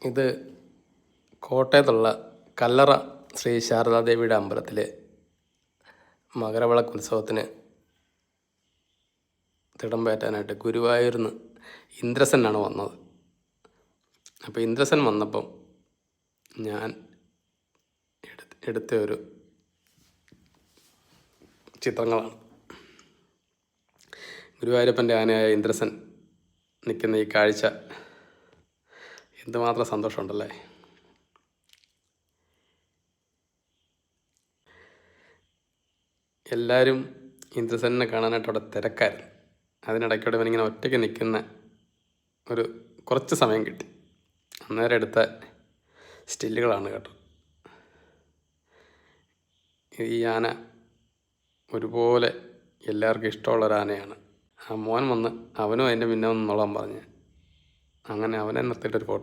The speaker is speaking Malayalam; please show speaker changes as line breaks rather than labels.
ഇത് കോട്ടയത്തുള്ള കല്ലറ ശ്രീ ശാരദാദേവിയുടെ അമ്പലത്തിലെ മകരവിളക്ക് ഉത്സവത്തിന് തിടമ്പേറ്റാനായിട്ട് ഗുരുവായൂരിൽ ഇന്ദ്രസനാണ് വന്നത്. അപ്പോൾ ഇന്ദ്രസൻ വന്നപ്പം ഞാൻ എടുത്ത ഒരു ചിത്രങ്ങളാണ്. ഗുരുവായൂരപ്പൻ്റെ ആനയായ ഇന്ദ്രസൻ നിൽക്കുന്ന ഈ കാഴ്ച എന്തുമാത്രം സന്തോഷമുണ്ടല്ലേ. എല്ലാവരും ഇന്ദ്രസനെ കാണാനായിട്ട് അവിടെ തിരക്കായിരുന്നു. അതിനിടയ്ക്കൂടെ ഇവനിങ്ങനെ ഒറ്റയ്ക്ക് നിൽക്കുന്ന ഒരു കുറച്ച് സമയം കിട്ടി. അന്നേരം എടുത്ത സ്റ്റില്ലുകളാണ് കേട്ടോ. ഈ ആന ഒരുപോലെ എല്ലാവർക്കും ഇഷ്ടമുള്ളൊരാനയാണ്. ആ മോൻ വന്ന് അവനും അതിൻ്റെ പിന്നെ ഒന്ന് നോളാൻ പറഞ്ഞ് അങ്ങനെ അവനെ നിർത്തിയിട്ടൊരു ഫോട്ടോ